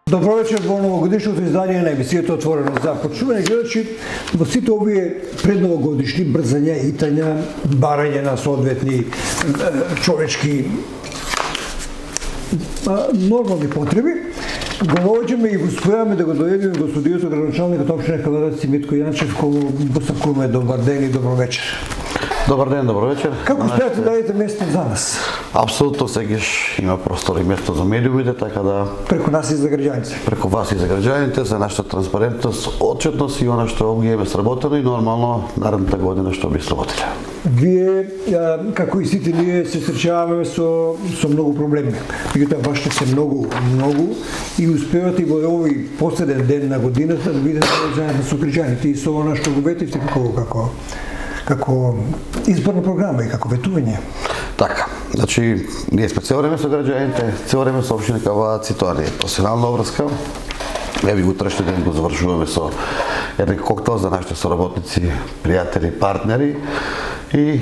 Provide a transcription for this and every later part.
Добро вечер во новогодишното издание на емисијата Отворено за почуване гледачи. Во сите овие предновогодишни брзања, итања, барање на соодветни човечки нормални потреби, говориме и успеаме да го доведеме до студиото градоначалникот општина Кавадарци Митко Јанчев, кој посакуваме добар ден и добро вечер. Добар ден, добро вечер. Како успеате да дадете место за нас? Апсолутно сегаш има простор и место за медиумите, така да Преку нас и за граѓаните. преку вас и за граѓаните, за нашата транспарентност, отчетност и она што ги е сработено и нормално наредната година што би сработиле. Вие, како и сите ние, се среќаваме со многу проблеми. Меѓутоа, вашите се многу и успевате и во овој последен ден на годината да бидете заедно со граѓаните и со она што го ветивте како изборна програма и како ветување. Така, значи, ние сме цел време со граѓаните, цел време со општина Кавадарци, тоа не е професионална обврска. Еви утрешниот ден го завршуваме со еден коктел за нашите соработници, пријатели, партнери и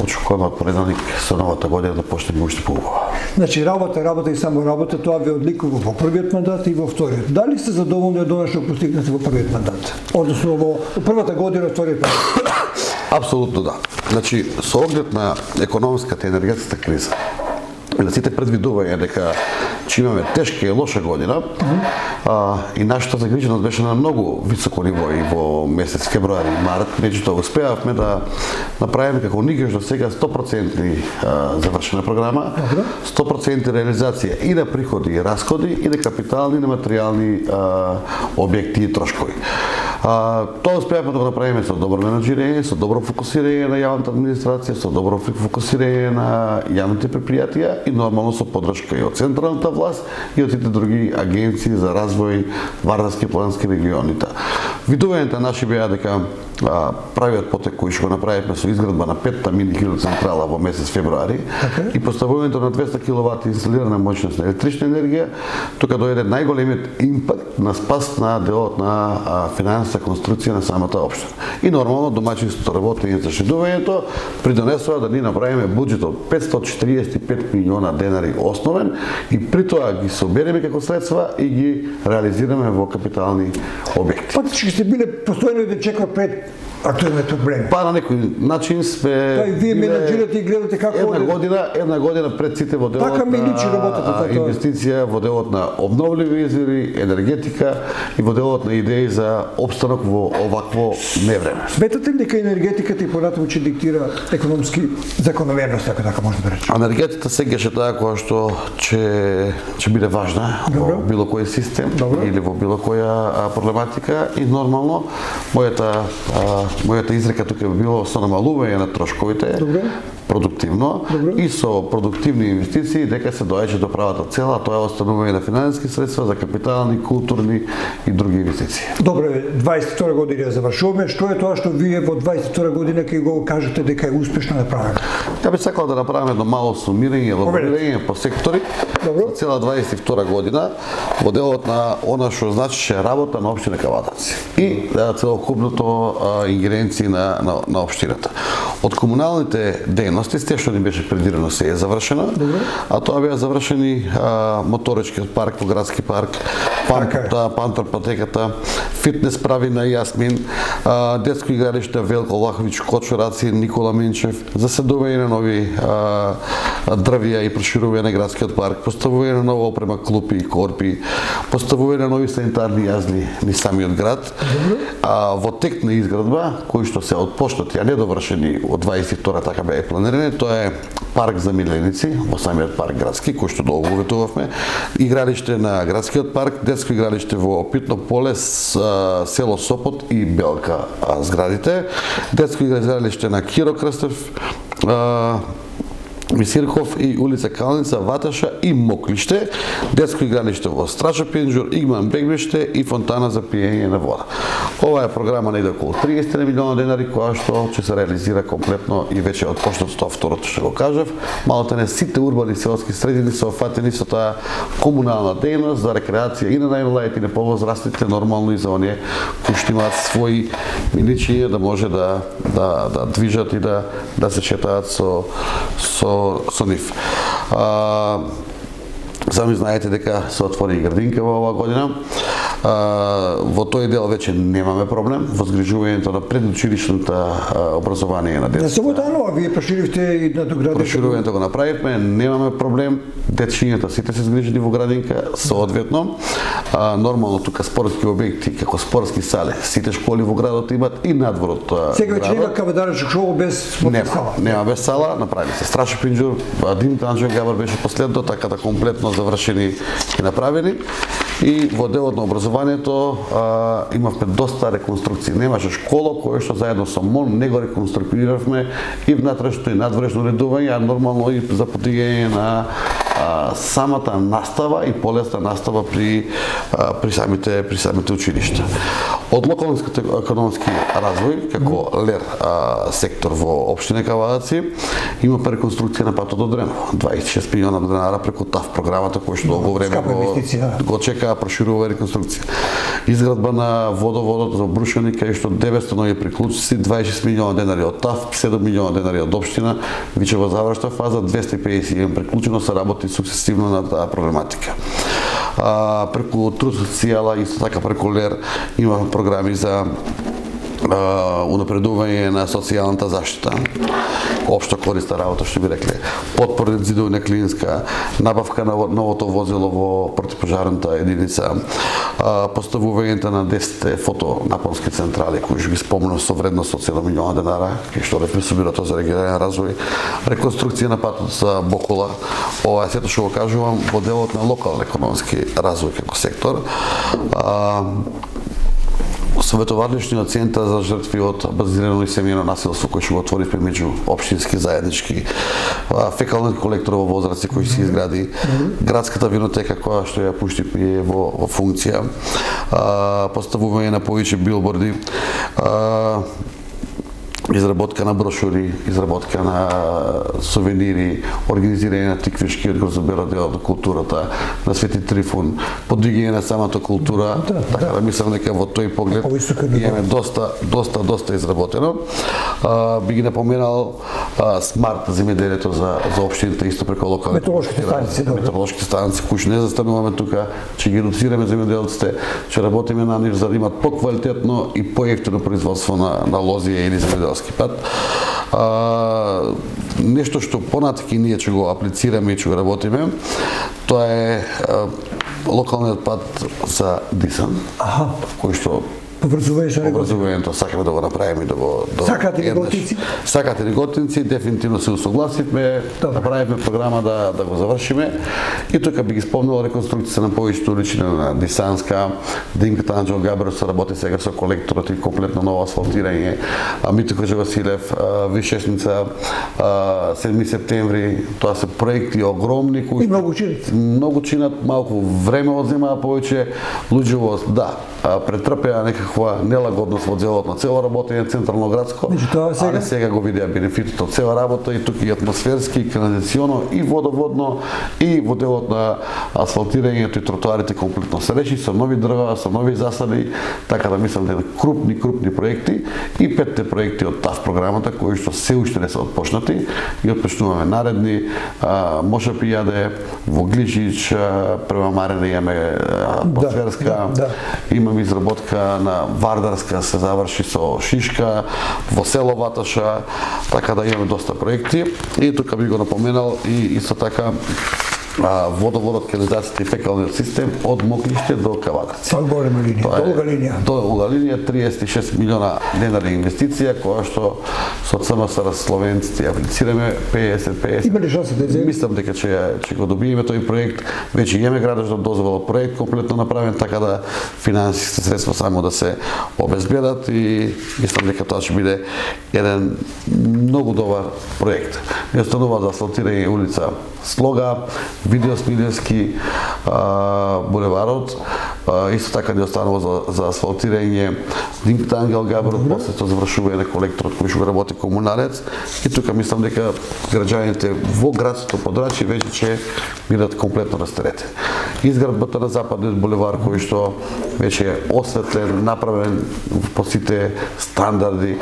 очекуваме од понеделник со новата година да почнеме уште поубаво. Значи, работа и само работа, тоа ви одликува во првиот мандат и во вториот. Дали сте задоволни од она што постигнате во првиот мандат? Односно во првата година, вториот мандат? Апсолутно да. Значи, со оглед на економската и енергетската криза и на сите предвидувања дека че имаме тешка и лоша година, и нашата загриженост беше на многу високо ниво и во месец февруари и март, меѓутоа успеавме да направиме како никогаш до сега 100% завршена програма, 100% реализација и на приходи и расходи, и на капитални и на материјални објекти и трошкови. Тоа успеавме да го направиме со добро менаџирање, со добро фокусирање на јавната администрација, со добро фокусирање на јавните предпријатија и нормално со поддршка и од централната власт и од сите други агенции за развој Вардарски и Планински регионите. Видувањата наши беа дека правиот потек кој што го направивме со изградба на 5-та мини хидроцентрала во месец февруари и поставувањето на 200 киловат инсталирана моќност на електрична енергија, тука дојде најголемиот импакт на спас на делот на финансовата конструкција на самата општина. И нормално домаќинството работење за шедувањето придонесува да ни направиме буџет од 545 милиона денари основен и при тоа ги собереме како средства и ги реализираме во капитални објекти. Фактички сте биле постојано да чекува пред актуелни проблеми. Па на некој начин сме Вие менаџирате и гледате како една година пред сите во делот така ми личи работата, инвестиција во делот на обновливи извори, енергетика и во делот на идеи за опстанок во овакво невреме. Сметате ли дека енергетиката и понатаму ќе диктира економски закономерност, ако така може да речем? Енергетиката сегаш е таа која што ќе биде важна во било кој систем или во било која проблематика и нормално мојата изрека тука би било со намалување на трошковите, продуктивно и со продуктивни инвестиции дека се доаѓа до правата цела, тоа е останување на финансиски средства за капитални, културни и други инвестиции. Добре, 22 година ја завршуваме. Што е тоа што вие во 22 година ќе го кажете дека е успешно направено? Ја би сакал да направиме едно мало сумирање, елаборирање по сектори за цела 22 година во делот на она што значише работа на општина Кавадарци и целокупното ингеренции на општината. Од комуналните дејности, сте што ни беше предвидено се е завршено, а тоа беа завршени моторичкиот парк во градски парк, Пантар патеката, фитнес прави на Јасмин, детско игралиште Велко Влаховиќ, Кочураци, Никола Минчев, заседување на нови дрвија и проширување на градскиот парк, поставување на нова опрема клупи и корпи, поставување на нови санитарни јазди низ самиот град. Во тек на изградба, кои што се отпочнати, а не довршени од 22 така беа планирани, тоа е парк за миленици во самиот парк градски, кој што долго ветувавме, игралиште на градскиот парк, детско игралиште во Питно поле, село Сопот и Белка зградите, детско игралиште на Киро Крстев, Мисирков и улица Калница, Ваташа и Моклиште, детско игралиште во Страча Пенџур, Игман Бегбиште и фонтана за пиење на вода. Ова е програма на околу 30 милиона денари која што ќе се реализира комплетно и веќе од почнато второто што го кажав. Малку не сите урбани селски средини се офатени со таа комунална дејност за рекреација и на најмладите и на повозрастните, нормално и за оние кои што имаат своји миничиња да може да движат и да се шетаат со нив. Сами знаете дека се отвори и градинка во оваа година. Во тој дел веќе немаме проблем во згрижувањето на предучилишното образование на На децата. Соботано, вие проширивте и на доградите. Проширувањето го направивме, немаме проблем. Дечињата сите се згрижени во градинка, соодветно. Нормално тука спортски објекти како спортски сали, сите школи во градот имат и надвор од Сега ќе има градот. кавадарчок шоу без спортна сала. Нема без сала, направи се Страшо Пинџур, Димитар Анџел Габар беше последно, така да комплетно завршени и направени. И во делот на образованието имавме доста реконструкции. Немаше школа која што заедно со МОН не го реконструиравме и внатрешно и надворешно редување, а нормално и за подигање на самата настава и полесна настава при самите училишта. Од локалниот економски развој, како ЛЕР сектор во општина Кавадаци, има реконструкција на патот до Дренов. 26 милиона денара преку ТАФ програмата која што долго време го чека проширува реконструкција. Изградба на водоводот за Брушани, кај што 900 нови приклучици, 26 милиона денари од ТАФ, 7 милиона денари од општина, виќе во завршна фаза, 250 приклучено се работи сукцесивно на таа проблематика. Преку Труд социјала, исто така преку ЛЕР, имаме програми за унапредување на социјалната заштита, општо користа работа, што би рекле, подпоред зидовна клинска, набавка на новото возило во противпожарната единица, поставувањето на 10 фотонапонски централи, кои што ги спомнав со вредност од 7 милиона денара, кои што реферсу бирото за регионален развој, реконструкција на патот за Бокула, ова е сето што го кажувам во делот на локален економски развој како сектор. Советовалишниот центар за жртви од базирано и семејно насилство кој што го отворивме меѓу општински заеднички, фекален колектор во Возраци кој се изгради, градската винотека која што ја пуштивме во функција, поставување на повеќе билборди, изработка на брошури, изработка на сувенири, организирање на тиквишки од Грозоберот дел од културата, на Свети Трифун, подигање на самата култура, така да мислам дека во тој поглед имаме доста изработено. Би ги напоменал смарт земјоделието за општините исто преку локални метеоролошки станции, кои што не застануваме тука, ќе ги едуцираме земјоделците, ќе работиме на нив за да имат поквалитетно и поевтино производство на лозија или земјоделски пат. Нешто што понатаки ние ќе го аплицираме и ќе го работиме, тоа е локалниот пат за Дисан, кој што образувањето сакаме да го направиме и да го Сакате ли готинци? Сакате ли готинци, дефинитивно се усогласивме, направивме програма да го завршиме и тука би ги спомнал реконструкција на повеќето уличини на Дисанска, Димитар Анџел Габар се работи сега со колекторот и комплетно ново асфалтирање, Митко Василев, Вишешница, 7 септември, тоа се проекти огромни кои и многу чинат, малку време одземаа повеќе, луѓе претрпеа некаква нелагодност во делот на цело работење централно градско, али сега го видеа бенефитот од цела работа и тука и атмосферски, и канализационо, и водоводно, и во делот на асфалтирањето и тротоарите комплетно се реши со нови дрва, со нови засади, така да мислам дека крупни проекти и 5 проекти од ТАФ програмата кои што се уште не се отпочнати и отпочнуваме наредни, Моша Пијаде, во Глижич, према Марене имаме атмосферска, имаме изработка на Вардарска, се заврши со Шишка, во село Ваташа, така да имаме доста проекти. И тука би го напоменал и исто така водоводот, канализацијата и фекалниот систем од Моклиште до Кавадац. Тоа е голема линија, долга линија. Долга линија, 36 милиона денари инвестиција, која што со ЦМСР словенците аплицираме 50-50. Има ли шанса да земе? Мислам дека ќе го добиеме тој проект. Веќе имаме градежна дозвола, проект комплетно направен, така да финансиските средства само да се обезбедат и мислам дека тоа ќе биде еден многу добар проект. Не останува за асфалтирање улица Слога, Видео Смилевски, булеварот, исто така не останува за асфалтирање Димитар Анџел Габар, после тоа завршување на колекторот кој што работи комуналец и тука мислам дека граѓаните во градското подрачје веќе ќе бидат комплетно растеретени. Изградбата на западниот булевар кој што веќе е осветлен, направен по сите стандарди.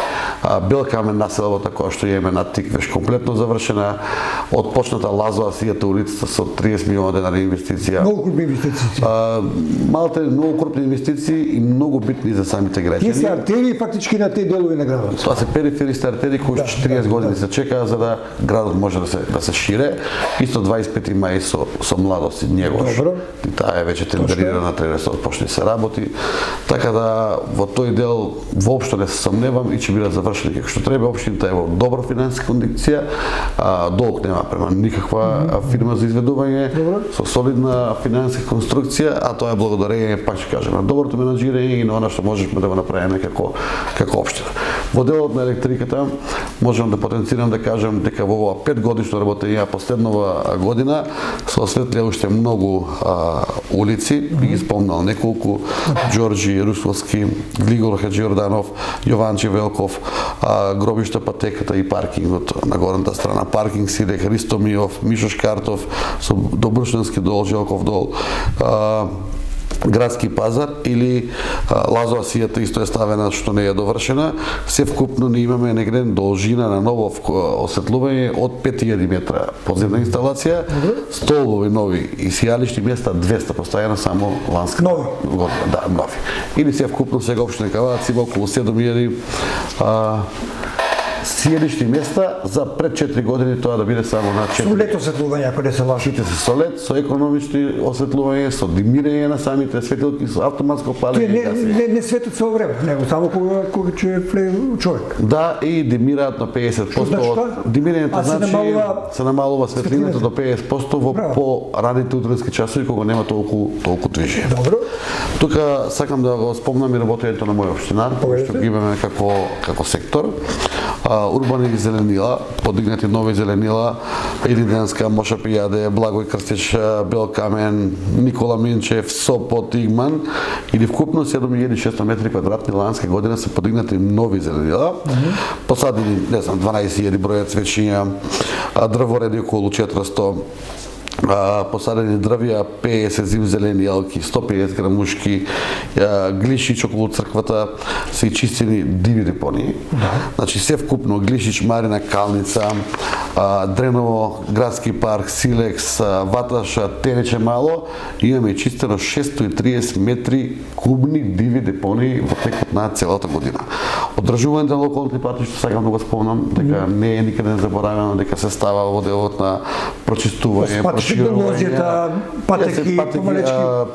Белкамен населбата која што имаме на Тиквеш комплетно завршена, отпочната Лазова сијата улицата со 30 милиона денари инвестиција. Многу крупни инвестиции. Малте многу крупни инвестиции и многу битни за самите граѓани. Тие се артерии фактички на тие делови на градот. Тоа се периферисти артерии кои 40 години се чекаа за да градот може да се шире. Исто 25 мај со младост и Njegош. Добро. И таа е веќе тендерирана, треба да се отпочне се работи. Така да во тој дел воопшто не се сомневам и ќе бидат завршени како што треба. Општината е во добра финансиска кондиција, долг нема према никаква фирма за изведување, со солидна финансиска конструкција, а тоа е благодарение, пак ќе кажам, на доброто менаџирање и на она што можеме да го направиме како општина. Во делот на електриката можам да потенцирам да кажам дека во ова 5 годишно работење последнова година се осветлија уште многу улици, би ги спомнал неколку: Ѓорџи Русовски, Глигор Хаџиорданов, Јованче Велков, гробишта Патеката и паркингот на горната страна, паркинг Сиде, Христо Миов, Мишо Шкартов со Добршански дол, Желков дол, Градски пазар или Лазова сијата исто е ставена што не е довршена. Се вкупно ние имаме негде должина на ново осветлување од 5000 метра подземна инсталација, столбови нови и сијалишни места 200 поставена само ланска година. Да, нови. Или се вкупно сега општина Кавац има околу 7000 сијалишни места за пред 4 години тоа да биде само на 4. Со лет осветлување, ако не се лажи. Сите се со лед, со економични осветлување, со димирање на самите светилки, со автоматско палење. Не светат цело време, него само кога ќе влезе човек. Да, и димираат на 50%. Димирањето значи се намалува светлината до 50% во по-раните утрински часови кога нема толку движење. Добро. Тука сакам да го спомнам и работењето на моја општина, што ги имаме како сектор. Урбани зеленила, подигнати нови зеленила, Илиденска, Моша Пијаде, Благој Крстич, Белкамен, Никола Минчев, Сопот, Игман, или вкупно 7600 метри квадратни ланска година се подигнати нови зеленила. Посадени, 12.000 броја цвечиња, дрвореди околу 400, посадени дрвја, 50 зимзелени јалки, 150 грамушки, Глишич околу црквата, се чистени диви депонии. Значи се вкупно Глишич, Марина, Калница, Дреново, Градски парк, Силекс, Ваташа, Тенече мало, имаме чистено 630 метри кубни диви депонии во текот на целата година. Одржувањето на локалните патишта, сакам да го спомнам, дека не е никаде не заборавено, дека се става во делот на прочистување,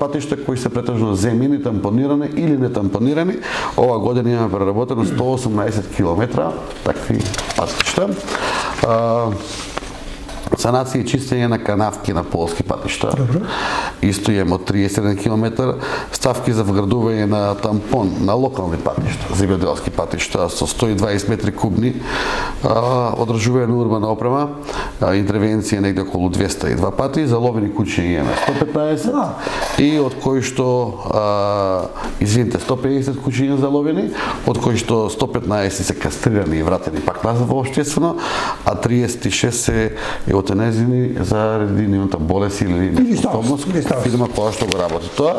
патишта кои се претежно земени, тампонирани или не тампонирани. Ова година имаме преработено 118 километра такви патишта. Санација и чистење на канавки на полски патишта. Исто имаме од 31 км, ставки за вградување на тампон на локални патишта, земјоделски патишта со 120 метри кубни, одржување на урбана опрема, интервенција негде околу 202 пати, заловени куќи имаме 115 и од кои што 150 куќи имаме заловени, од кои што 115 се кастрирани и вратени пак назад во општествено, а 36 се еутанезини заради нивната болест или неспособност, фирма која што го работи тоа.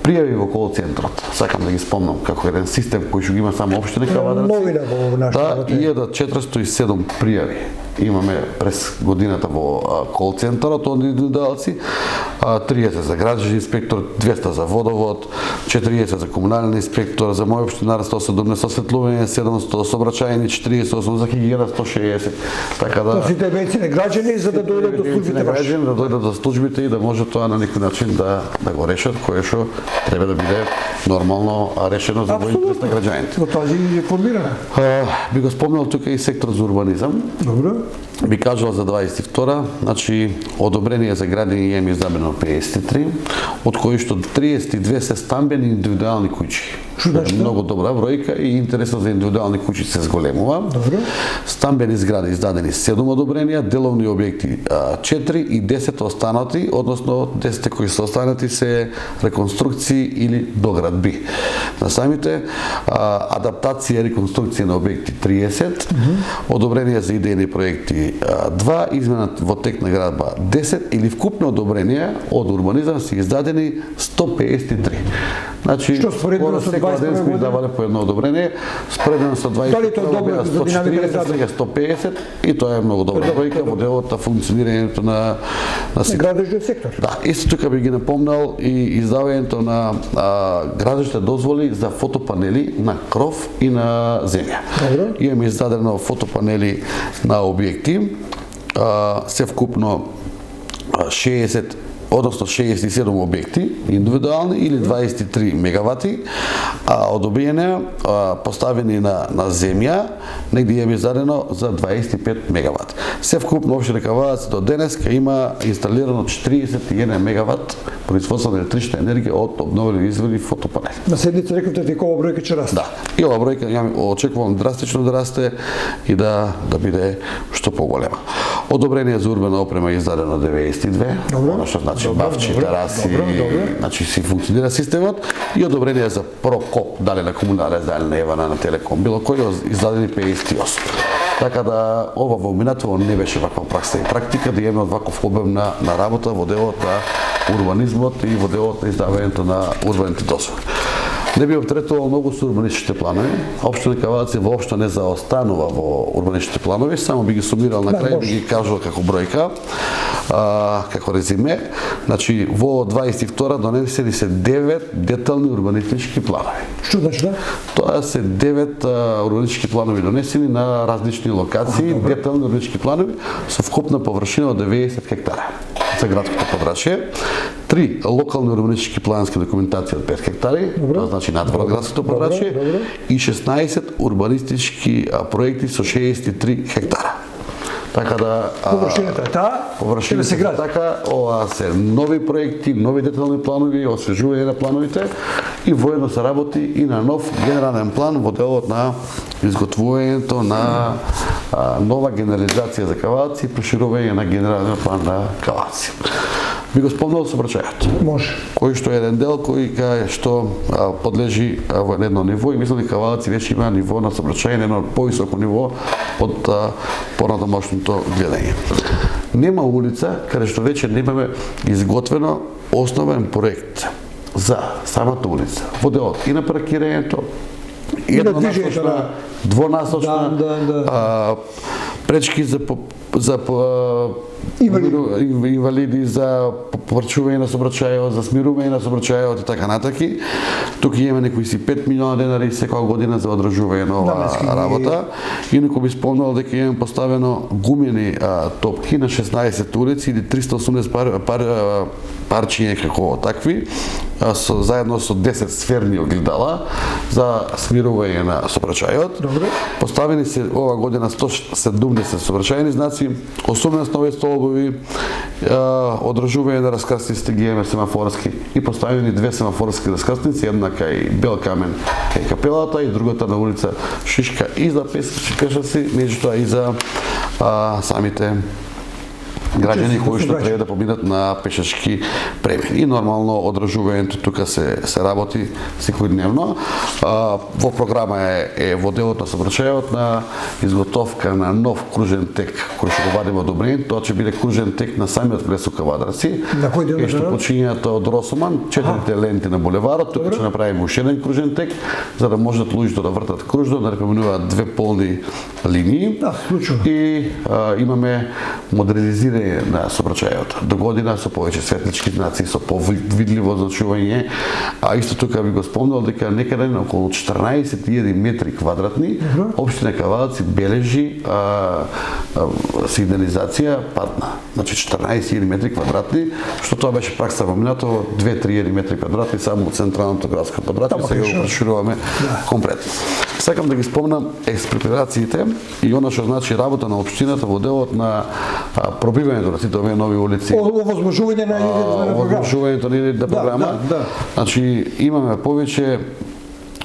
Пријави во кол центрот. Сакам да ги спомнам како еден систем кој што ги има само општина Кавадарци. Новина во нашата. Да, 1407 пријави имаме през годината во кол центарот од индивидуалци, 30 за градски инспектор, 200 за водовод, 40 за комунален инспектор, за моја општина 117 осветлување, 700 сообраќајни, 48 за хигиена, 160. Така да сите интервенции на граѓани за да дојдат до службите ваши. Да дојдат до службите и да може тоа на некој начин да го решат, кое што треба да биде нормално решено за во интерес на граѓаните. Во тази информирана. Би го спомнал тука и сектор за урбанизам. Добро. Би кажал за 22, значи одобрение за градење имаме издадено 53, од кои што 32 се стамбени индивидуални куќи. Што значи тоа? Многу добра бројка и интересот за индивидуални куќи се зголемува. Добро. Стамбени згради издадени 7 одобренија, деловни објекти 4 и 10 останати, односно 10 кои се останати се реконструкции или доградби. На самите адаптација и реконструкција на објекти 30, одобренија за идејни проекти 2, измена во тек на градба 10 или вкупно одобренија од урбанизам се издадени 153. Значи, Што споредено со 21 ден сме издавале по едно одобрение, споредено со 20 Дали тоа добро за динамика 140, сега 150 и тоа е многу добра бројка во делот на функционирањето на сите. Градежниот сектор. Да, исто така би ги напомнал и издавањето на градежните дозволи за фотопанели на кров и на земја. Добро. Имаме издадено фотопанели на објекти, се вкупно 60 односно 67 објекти индивидуални или 23 мегавати, одобриени поставени на земја, негде е издадено за 25 мегавати. Се вкупно општина Кавадац до денеска има инсталирано 41 мегават производство на електрична енергија од обновливи извори фотопанели. На седница рекавте дека ова бројка ќе расте. Да. И ова бројка ја очекувам драстично да расте и да биде што поголема. Одобрение за урбана опрема е издадено 92, она што значи бавчи, тераси, значи си функционира системот, и одобрение за прокоп, дали на комунален, дали на Евана, на Телеком, било кој издадени 58. Така да ова во минатово не беше ваква пракса и практика да имаме ваков обем на работа во делот на урбанизмот и во делот на издавањето на урбаните дозволи. Не би оптретувал многу со урбанистичните планови. Општина Кавадац воопшто не заостанува во урбанистичните планови, само би ги сумирал на крај, би ги кажал како бројка, како резиме. Значи, во 22 донесени се 9 детални урбанистички планови. Што значи да? Тоа се 9 урбанистички планови донесени на различни локации, детални урбанистички планови со вкупна површина од 90 хектара за градското подрачје. 3 локални урбанистички плански документации од 5 хектари, тоа значи надвор од градското подрачје, и 16 урбанистички проекти со 63 хектара. Така да површината е таа, површината се гради. така, ова се нови проекти, нови детални планови, освежување на плановите и воедно се работи и на нов генерален план во делот на изготвувањето на нова генерализација за Кавадац и проширување на генерален план на Кавадац. Би го спомнал сообраќајот. Може. Кој што е еден дел кој што подлежи во едно ниво и мислам дека Кавадац веќе има ниво на сообраќајане, едно повисоко ниво од понатамошното гледање. Нема улица каде што веќе немаме изготвено основен проект за самата улица. Во делот и на паркирањето, и еднонасочна, двонасочна, пречки за инвалиди, за поврчување на сообраќајот, за смирување на сообраќајот и така натаки. Тука имаме некои си 5 милиона денари секоја година за одржување на ова работа. Инаку би спомнал дека имаме поставено гумени топки на 16 улици или 380 парчиња како такви, заедно со 10 сферни огледала за смирување на сообраќајот. Поставени се ова година 170 сообраќајни знаци, 18 нови столбови, одржување на раскрстниците ги имаме семафорски и поставени 2 семафорски раскрстници, една кај Бел камен кај капелата и другата на улица Шишка и за пешаци, меѓутоа и за самите граѓани кои што треба да поминат на пешачки премини. И нормално одржувањето тука се работи секојдневно. Во програма е во делот на сообраќајот на изготовка на нов кружен тек кој што го вадиме одобрен. Тоа ќе биде кружен тек на самиот Кресо Кавадарци. На кој дел? Што почињаат од Росоман, 4 ленти на булеварот, тука ќе направиме уште еден кружен тек за да можат луѓето да вртат кружно, да не поминуваат 2 полни линии. Да, случајно. И имаме модернизирање на сообраќајот. До година со повеќе светлички знаци, со повидливо означување, а исто тука би го спомнал дека некаде на околу 14.000 метри квадратни општина Кавадац бележи сигнализација патна. Значи 14.000 метри квадратни, што тоа беше пракса во минатово, 2-3 метри квадратни само од централното градско подрачје, сега го прошируваме комплетно. Сакам да ги спомнам експроприациите и она што значи работа на општината во делот на пробивањето на сите овие нови улици. Овозможување на програма. Овозможувањето на програма. Значи имаме повеќе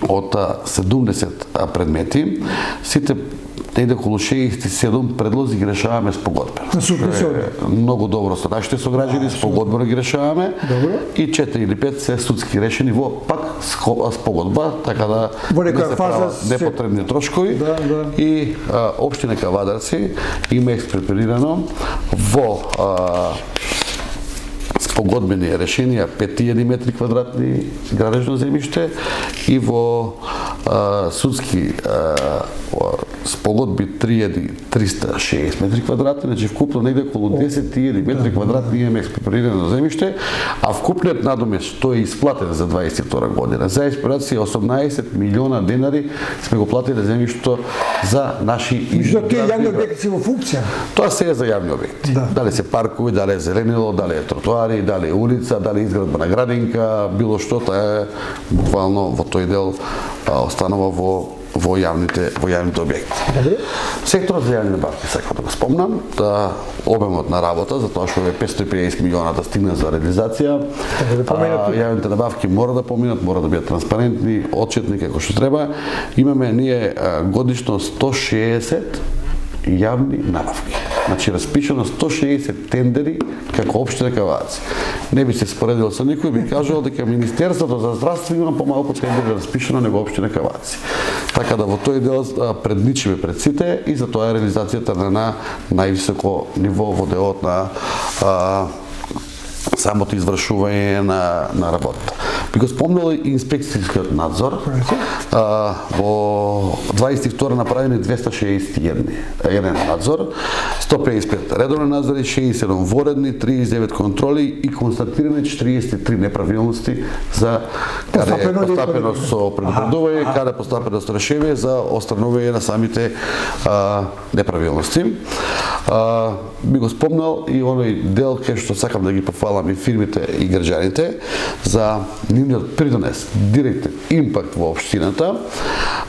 од 70 предмети, сите негде околу 67 предлози ги решаваме спогодбено. Многу добро со нашите сограѓани, спогодбено ги решаваме. Добро. И 4 или 5 се судски решени во пак спогодба, така да не се прават непотребни трошкови. И општина Кавадарци има експроприирано во спогодбени решенија 5000 метри квадратни градежно земјиште и во судски спогодби 3360 метри квадратни, значи вкупно негде околу 10.000 метри квадратни имаме експроприирано земјиште, а вкупниот надомест што е исплатен за 22 година за експроприација 18 милиона денари сме го платиле земјишто за наши јавни објекти во функција. Тоа се е за јавни објекти. Дали се паркови, дали е зеленило, дали е тротоари, дали е улица, дали е изградба на градинка, било што, тоа е буквално во тој дел останува во јавните објекти. Секторот за јавни набавки сакам да го спомнам, да обемот на работа, затоа што е 550 милиона да стигне за реализација. Јавните набавки мора да поминат, мора да бидат транспарентни, отчетни како што треба. Имаме ние годишно 160 јавни набавки. Значи распишано 160 тендери како општина Кавадарци. Не би се споредил со никој, би кажал дека Министерството за здравство има помалку тендери распишано него општина Кавадарци. Така да во тој дел предличиме пред сите и затоа е реализацијата на највисоко ниво во делот на самото извршување на работата. Би го спомнал и инспекцијскиот надзор. Во 22 направени 261 надзор, 155 редовни надзори, 67 воредни, 39 контроли и констатирани 43 неправилности за каде е постапено со предупредување, каде постапено со решение за отстранување на самите неправилности. Би го спомнал и оној дел кај што сакам да ги пофалам и фирмите и граѓаните за нивниот придонес, директен импакт во општината.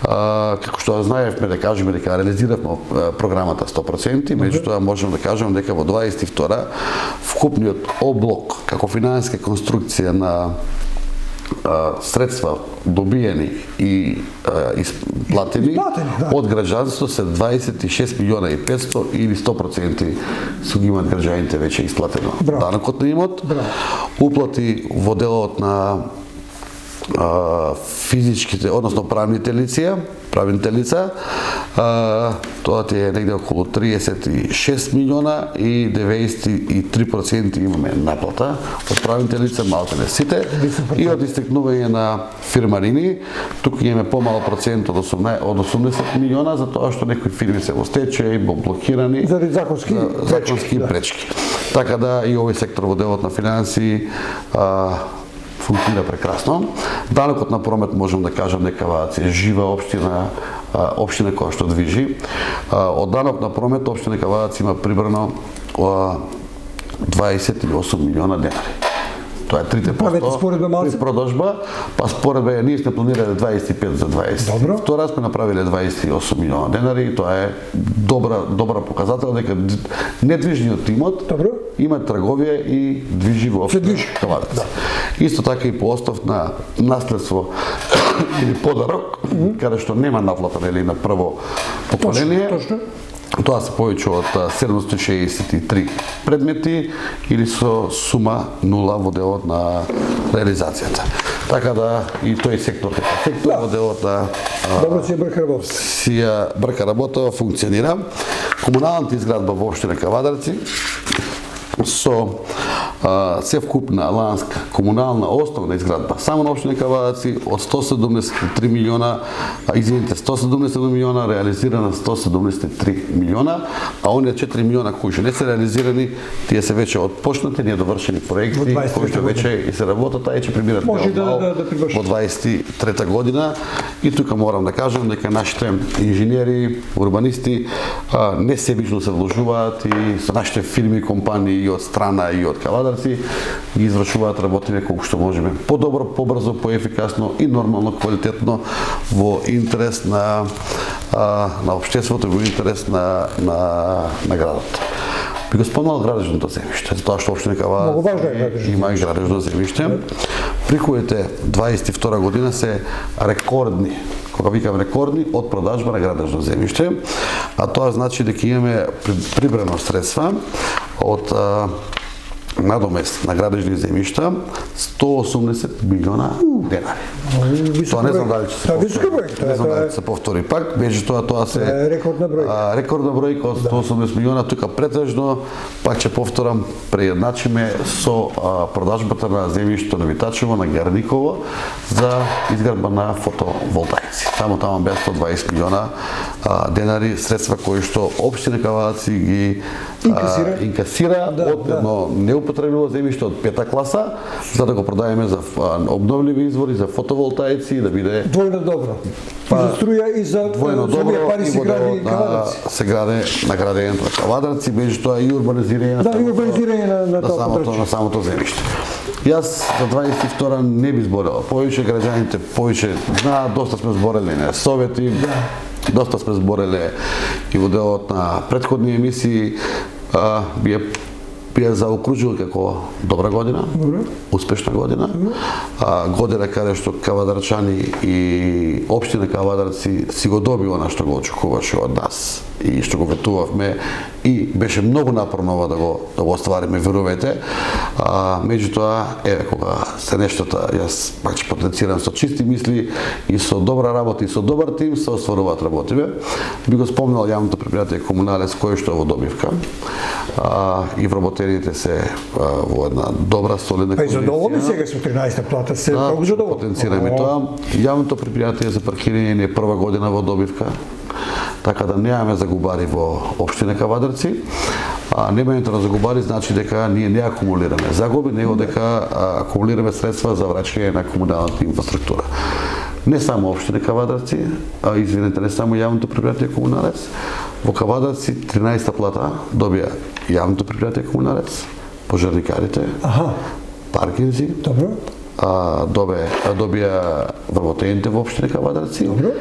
Како што знаевме да кажеме дека реализиравме програмата 100%, меѓутоа можеме да кажеме дека во 22 вкупниот облок како финансиска конструкција на средства добиени и исплатени од граѓанство се 26 милиона и 500 или 100% су ги имаат граѓаните веќе исплатено данокот на имот. Уплати во делот на физичките, односно правните лица, тоа ти е негде околу 36 милиона и 93% имаме наплата од правните лица, малку не сите, и од истекнување на фирмарини, тука имаме помал процент од 80 милиона, затоа што некои фирми се во стечај, блокирани, заради законски пречки. Така да и овој сектор во делот на финансии функционира прекрасно. Данокот на промет можам да кажам дека Кавадарци е жива општина која што движи. Од данок на промет општина Кавадарци има прибрано 28 милиона денари. Тоа е 3% при продажба, па споредба ние сме планирале 25 за 20. Втора сме направиле 28 милиона денари и тоа е добра показател дека недвижниот имот има трговија и движи во општина Кавадарци. Исто така и по остав на наследство или подарок, каде што нема наплата на прво поколение. Тоа се повеќе од 763 предмети или со сума 0 во делот на реализацијата. Така да и тој сектор во делот на брка работа функционира. Комуналната изградба во општина Кавадарци со се вкупна ланска комунална основна изградба само на општина Кавадарци од 173 милиона, 170 милиона реализирана 173 милиона, а оние 4 милиона кои не се реализирани, тие се веќе отпочнати, недовршени проекти кои што веќе и се работат, а ќе прибират во 23 година. И тука морам да кажам дека нашите инженери, урбанисти не себично се вложуваат и со нашите фирми и компании и од страна и од Кавадарци ги извршуваат работите колку што можеме подобро, побрзо, поефикасно и нормално, квалитетно во интерес на општеството, во интерес на градот. Би го спомнал градежното земјиште, затоа што општина Многу важно е Кавадарци градежно има и градежно земјиште. Приходите 22 година се рекордни. Кога викам рекордни, од продажба на градежно земјиште, а тоа значи дека имаме прибрано средства од надомест на градежни земјишта 180 милиона денари. Тоа не знам дали ќе се повтори. Не знам дали ќе се повтори пак, беше тоа се рекордна бројка. Рекордна бројка од 180 милиона, тука претежно, пак ќе повторам, преедначиме со продажбата на земјишто на Витачево, на Герниково за изградба на фотоволтаици. Само таму беа 120 милиона денари средства кои што општина Кавадарци ги инкасира од едно неупотребливо земјиште од пета класа, за да го продадеме за обновливи извори, за фотоволтаици и да биде Двојно добро. И за струја и за двојно добро пари и се гради водот Кавадарци. се граде на градењето на Кавадарци, беше тоа и урбанизирање Да, и урбанизирање на тоа подрачје. на самото земјиште. Јас за 22 не би зборел. Повеќе граѓаните повеќе знаат, доста сме зборели на совети, доста сме збореле и во делот на претходни емисии, би ја заокружил како добра година, успешна година, година каде што кавадарчани и општина Кавадарци си го доби она што го очекуваше од нас и што го ветувавме и беше многу напорно ова да го оствариме, верувате. Меѓутоа, еве кога се нештата, јас пак ќе потенцирам со чисти мисли и со добра работа и со добар тим се остваруваат работиве. Би го спомнал јавното предпријатие Комуналец кое што е во добивка. И вработените се во една добра солидна Па и кондиција. задоволни сега со 13-та плата, се многу задоволни. Потенцираме тоа. Јавното предпријатие за паркирање не е прва година во добивка. Така да немаме загубари во општина Кавадарци. Немањето на загубари значи дека ние не акумулираме загуби, него дека акумулираме средства за враќање на комуналната инфраструктура. Не само општина Кавадарци, извинете, не само јавното предпријатие Комуналец. Во Кавадарци 13-та плата добија јавното предпријатие Комуналец, пожарникарите, паркинзи, Добро. добија вработените во општина Кавадарци. Добро.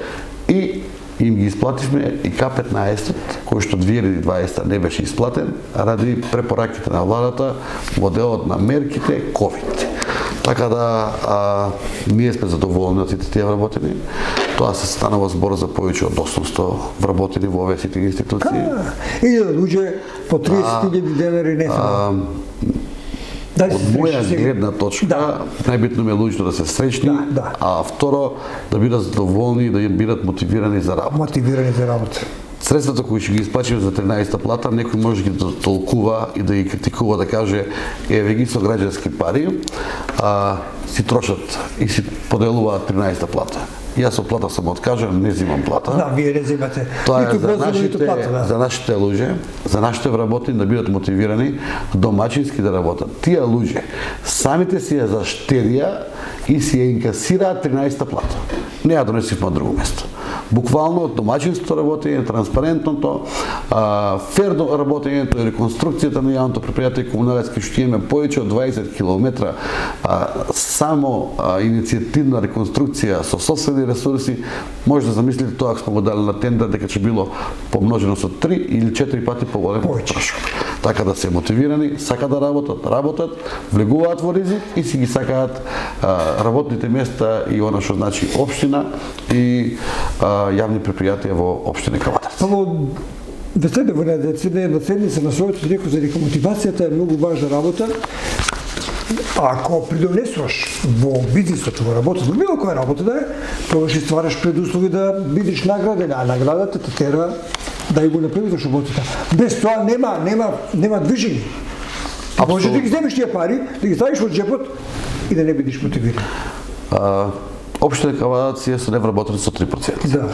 И им ги исплативме и К15 кој што 2020 не беше исплатен ради препораките на владата во делот на мерките ковид. Така да ние сме задоволни од сите тие вработени. Тоа се станува збор за повеќе од 800 вработени во овие сите институции. И да луѓе по 30.000 денари не само. Од моја гледна точка, најбитно ми е луѓето да се среќни, а второ да бидат задоволни и да им бидат мотивирани за работа. Мотивирани за работа. Средствата кои ќе ги исплачиме за 13-та плата, некој може да ги толкува и да ги критикува, да каже еве ги со граѓански пари, си трошат и си поделуваат 13-та плата. Јас со плата сам откажам, не земам плата. Да, вие не земате. Тоа е за нашите луѓе, за нашите вработени да бидат мотивирани домачински да работат. Тие луѓе самите си ја заштедија и си ја инкасираат 13-та плата. Не ја донесивме од друго место. Буквално домачинското работење, транспарентното, ферно работењето и реконструкцијата на јавното предпријатие Комуналец, што имаме повеќе од 20 километра само иницијативна реконструкција со сопствени ресурси, може да замислите тоа ако сме го дали на тендер дека ќе било помножено со 3 или 4 пати поголем трошок. Така да се мотивирани, сакаат да работат, влегуваат во ризик и си ги сакаат работните места и она што значи општина и јавни предпријатија во општина Кавадарци. Во една седница на Советот рекол за дека мотивацијата е многу важна работа. Ако придонесуваш во бизнисот, во работата, во било која работа да е, тогаш ствараш предуслови да бидеш награден, а наградата те тера да ја го направиш работата. Без тоа нема движење. Може да ги земеш тие пари, да ги ставиш во джепот и да не бидеш мотивиран. Општина Кавадарци се невработени со 3%. Да.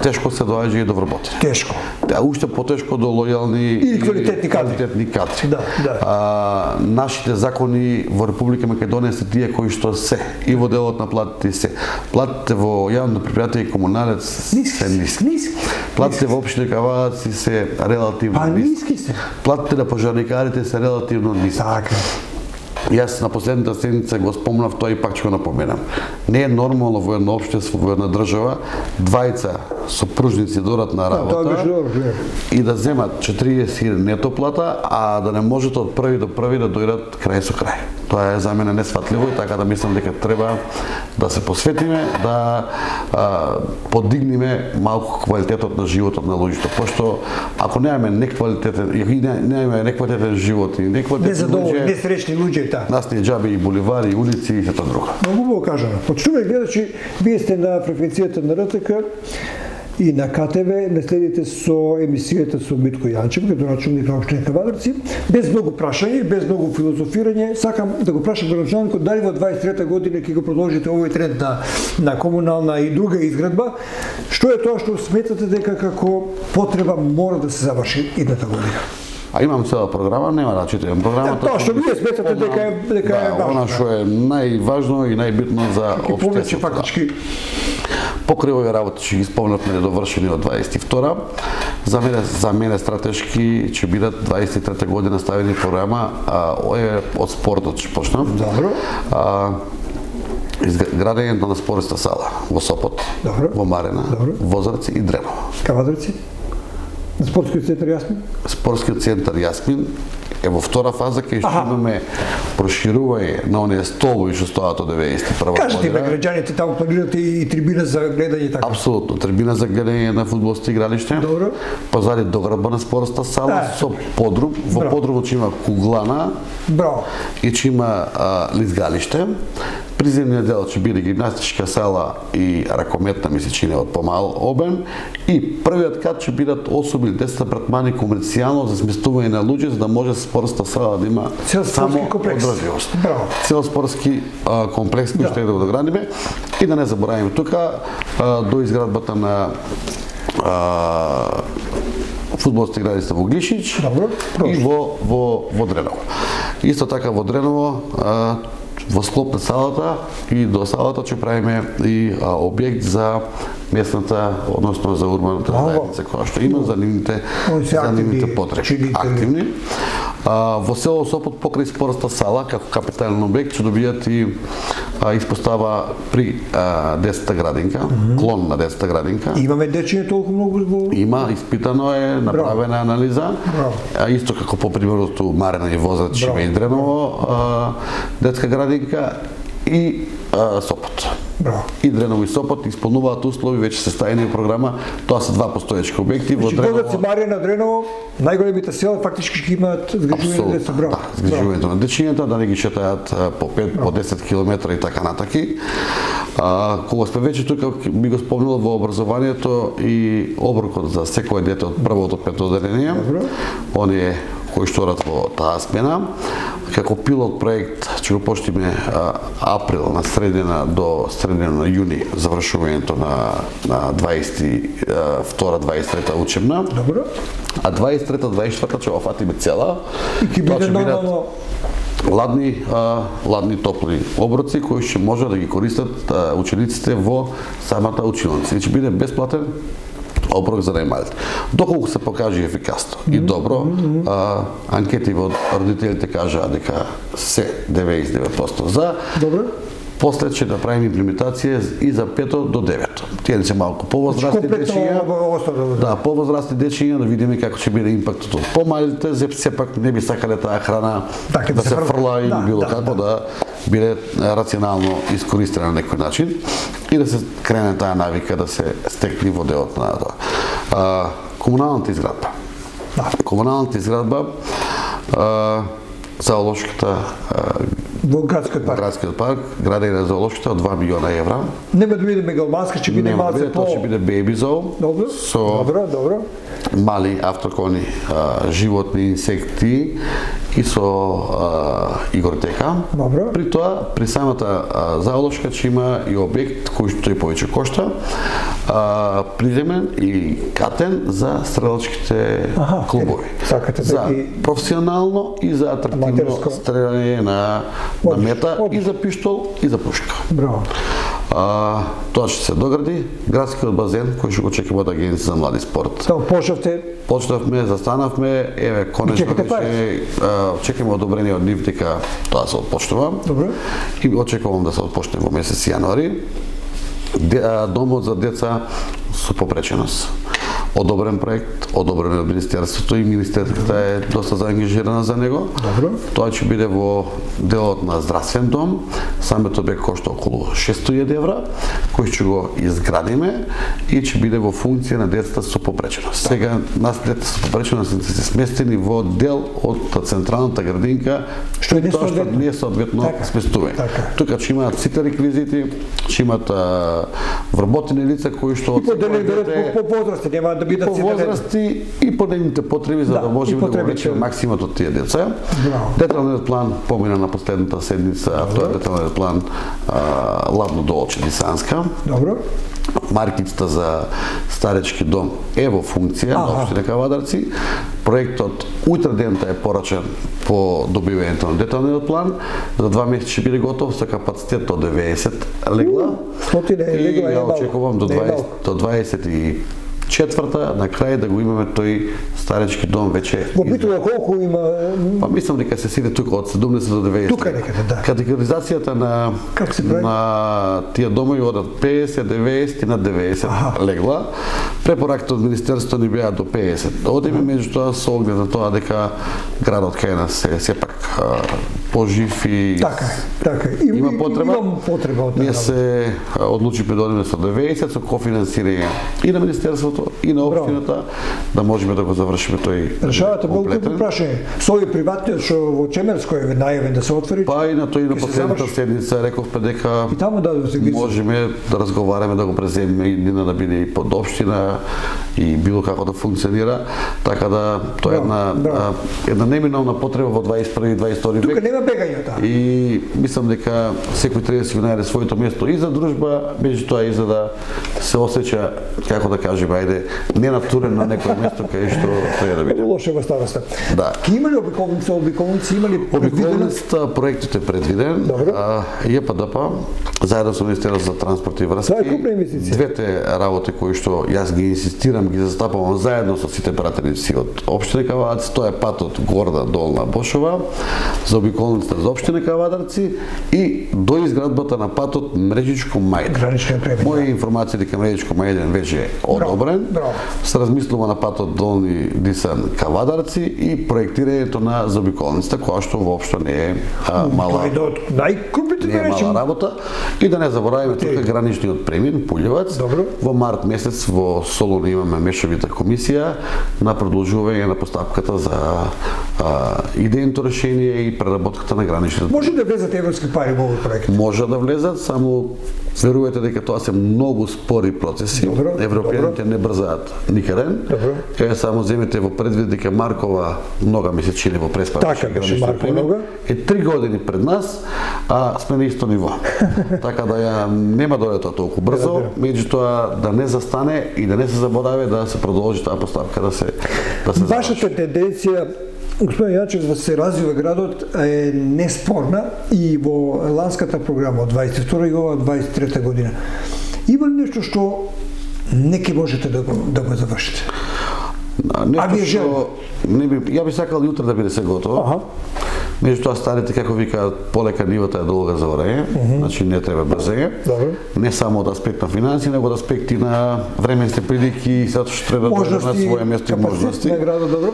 Тешко се доаѓа и до вработени. Тешко. Уште потешко до лојални и квалитетни кадри. Да. Нашите закони во Република Македонија се тие кои што се и во делот на платите се. Платите во јавно предпријатие и Комуналец се ниски. Платите во општина Кавадарци се релативно ниски се. Платите на пожарникарите се релативно ниски. Така. Јас на последната седница го спомнав тоа и пак ќе го напоменам. Не е нормално во едно општество, во една држава, двајца сопружници додат на работа и да земат 40.000 нето плата, а да не можете од први до први да дојдат крај со крај. Тоа е за мене несфатливо и така да мислам дека треба да се посветиме, да подигнеме малку квалитетот на животот на луѓето, пошто ако немаме неквалитетен живот и неквалитетни луѓе, несреќни луѓе, нас не џабе и буливари, и улици и сето друго. Многу убаво кажано. Почитувани гледачи, вие сте на фреквенцијата на РТК и на КТВ, наследите со емисијата со Митко Јанчев, като началник на општина Кавадарци. Без многу прашање, без многу филозофирање, сакам да го прашам градоначалникот дали во 23-та година ќе го продолжите овој тренд на комунална и друга изградба. Што е тоа што сметате дека како потреба мора да се заврши идната година? А имам цела програма, нема да читам програмата. Тоа што вие сметате дека е важно. Она што е најважно и најбитно за општеството. Фактички покрај овие работи ќе ги спомнатме недовршени од 22. За мене стратешки ќе бидат 23 година ставени програма, од спортот ќе почнам. Добро. Изградењето на спортната сала во Сопот, во Марина, Возраци и Дреново. Кавадарци? На спортскиот центар Јасмин? Спортскиот центар Јасмин е во втора фаза кај што имаме проширување на оние столови што стојат од 91 година. Кажете бе граѓаните таму планирате и трибина за гледање така. Апсолутно, трибина за гледање на фудбалско игралиште. Добро. Позади доградба на спортната сала со подрум. Во подрумот ќе има куглана. Браво. И ќе има лизгалиште. Приземниот дел ќе биде гимнастичка сала и ракометна мисичина од помал обем и првиот кат ќе бидат особи 10 апартмани комерцијално за сместување на луѓе за да може спортната сала да има само одржливост. Цел спортски комплекс кој што е да го доградиме и да не забораваме тука до изградбата на фудбалско игралиште во Глишич и во Дреново. Исто така во Дреново во склоп на салата и до салата ќе правиме и објект за местната, односно за урбаната заедница која што има за нивните потреби. Активни. Во село Сопот покрај спортната сала како капитален објект ќе добијат и испостава при детската градинка, клон на детската градинка. Имаме дечиња толку многу? Има, испитано е, направена анализа. Исто како по примерот Марина и Возрач има и Дреново детска градинка и Сопот. И Дреново и Сопот исполнуваат услови, веќе се ставени во програма. Тоа се два постоечки објекти во Дреново. Возрач и Марина, Дреново, најголемите села фактички ќе имаат згрижување на деца. Да, згрижувањето на дечињата, да не ги шетаат по 5, по 10 километра и така натаки. Кога сме веќе тука, би го спомнила во образованието и оброкот за секое дете од првото пето одделение. Оние кои што одат во таа смена. Како пилот проект ќе го почнеме април на средина до средина на јуни завршувањето на 22-23 учебна. Добро. А 23-24 ќе офатиме цела. И ќе биде нормално ладни топли оброци кои ќе може да ги користат учениците во самата училница. И ќе биде бесплатен оброк за најмалите. Доколку се покаже ефикасно и добро, анкети од родителите кажаа дека се 99% за. Добро. После ќе направиме имплементација и за 5 до 9. Тие се малку повозрастни дечиња. Да, повозрастни дечиња да видиме како ќе биде импактот од помалите, сепак не би сакале таа храна да се фрла или било како да биде рационално искористена на некој начин и да се крене таа навика да се стекне во делот на тоа. Комуналната изградба. Комуналната изградба зоолошката во градскиот парк. Градскиот парк, градење на зоолошката од 2 милиона евра. Нема да биде мегалманска, ќе биде малце по. Тоа ќе биде беби зоо. Добро. Мали автокони, животни, инсекти и со игротека. Добро. При тоа, при самата зоолошка ќе има и објект кој што и повеќе кошта, приземен и катен за стрелачките клубови. За професионално и за атрактивно стреляње на мета и за пиштол и за пушка. Браво. Тоа ќе се догради, градскиот базен кој ќе го чекаме од Агенција за млади спорт. Тоа почнавте, Почнавме, застанавме, еве конечно чекате веќе чекаме одобрение од нив дека тоа се отпочнува. добро. И очекувам да се отпочне во месец јануари. Домот за деца со попреченост. Одобрен проект, одобрен од Министерството и Министерството е доста заангажирана за него. Добро. Тоа ќе биде во делот на здравствен дом. Самиот објект кошта околу 600.000 евра, кој ќе го изградиме и ќе биде во функција на децата со попреченост. Сега нас децата со попреченост се сместени во дел од централната градинка, Што е тоа што несоодветно. не е соодветно Така, сместување. така. Тука ќе имаат сите реквизити, ќе имаат вработени лица кои што И поделени по возрасти, нема да и бидат по сите возрасти и по нивните потреби за Да, да можеме и да го потребите. речеме максимот од тие деца. Браво. Деталниот план помина на последната седница, тоа е деталниот план Ладно Долче Дисанска. Добро. Маркицата за старечки дом е во функција на општина Кавадарци. Проектот утре дента е порачен по добивањето на деталниот план. За 2 месеци ќе биде готов со капацитет од 90 легла. Стотина легла И е ја малку. очекувам до Не е 20 малку. до 24-та на крај да го имаме тој старечки дом веќе. Во Битола колку има Па мислам дека се сиде тука од 70 до 90. Тука некаде, да. Категоризацијата на Како се прави? на тие домови од 50, 90 и на 90 легла. Препораката од Министерството ни беа до 50. Одиме меѓутоа со оглед на тоа дека градот кај нас е сепак пожив и така, така. има потреба. Имам потреба од Ние таа. се одлучивме да одиме со 90 со кофинансирање и на Министерството и на општината да можеме да го завршиме тој Решавате многу комплетен. прашање. Со овој приватниот што во Чемерско е најавен да се отвори. Па и на тој на Ќе се последната заврши. седница рековме дека И таму да се ги можеме да разговараме да го преземеме и нина да биде и под општина и било како да функционира, така да тоа е Браво. една неминовна потреба во 21 и 22 Тука век. нема бегање таа. И мислам дека секој треба да си го најде своето место и за дружба, меѓутоа и за да се осеќа, како да кажеме, ајде, ненатурен на некое место кај што треба да биде. Лошо во староста. Да. Ке има ли обиколници има ли предвидено? Обиколницата проектот е предвиден. Добро. ЈПДП заедно со Министерството за транспорт и врски. Тоа е крупна инвестиција. Двете работи кои што јас ги инсистирам, ги застапувам заедно со сите пратеници од општина Кавадарци, тоа е патот Горда Долна Бошова за обиколницата за општина Кавадарци и до изградбата на патот Мрежичко Мајден. Граничен премин. Моја информација дека Мрежичко Мајден веќе е одобрен. Браво. Се размислува на патот Долни Дисан Кавадарци и проектирањето на заобиколницата, која што воопшто не е мала. Тоа е од најкрупните Не е мала работа. И да не забораваме тука граничниот премин Пулјевац. Добро. Во март месец во Солун имаме мешовита комисија на продолжување на постапката за идејното решение и преработката на граничниот. Може да влезат европски пари во овој проект. Може да влезат, само верувате дека тоа се многу спори процеси. Добро, Европјаните не брзаат никаден. Добро. Еве само земете во предвид дека Маркова нога ми се чини во преспа. Така беше, Маркова нога. Е 3 години пред нас, а сме на исто ниво. Така да ја нема да дојде тоа толку брзо, меѓутоа да не застане и да не се заборави да се продолжи таа постапка да се заврши. Вашата тенденција, господин Јанчев, да се развива градот е неспорна и во ланската програма од 22 и ова 23 година. Има ли нешто што не ке можете да го завршите? Нешто вие што не би, ја би сакал јутре да биде се готово. Аха. Меѓутоа старите, како викаат, полека нивата е долга за орење, значи не треба брзење. Добро. Не само од аспект на финансии, него од аспекти на временски прилики и затоа што треба да дојде на своје место и можности. На градот, добро.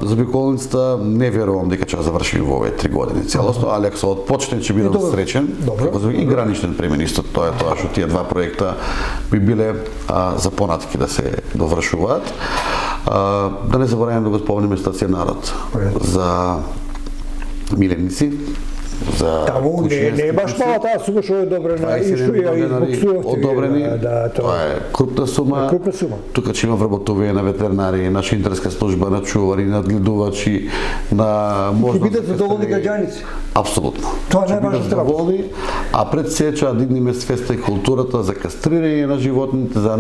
За обиколницата не верувам дека ќе ја завршиме во овие 3 години целосно, али ако се отпочне ќе бидам Добро. среќен. Добро. Како и граничен премин исто тоа е тоа што тие два проекта би биле за понатаки да се довршуваат. Да не забораваме да го спомниме стационарот за миленици, за Таму не е баш мала таа сума што е одобрена и што ја избоксувавте. одобрени. Да, Тоа е крупна сума. Крупна сума. Тука ќе има вработување на ветеринари, на шинтерска служба, на чувари, на гледувачи, на Ќе бидат задоволни граѓаници. Апсолутно. Тоа е Ќе бидат најважната работа. задоволни, а пред се ќе да дигнеме свеста и културата за кастрирање на животните, за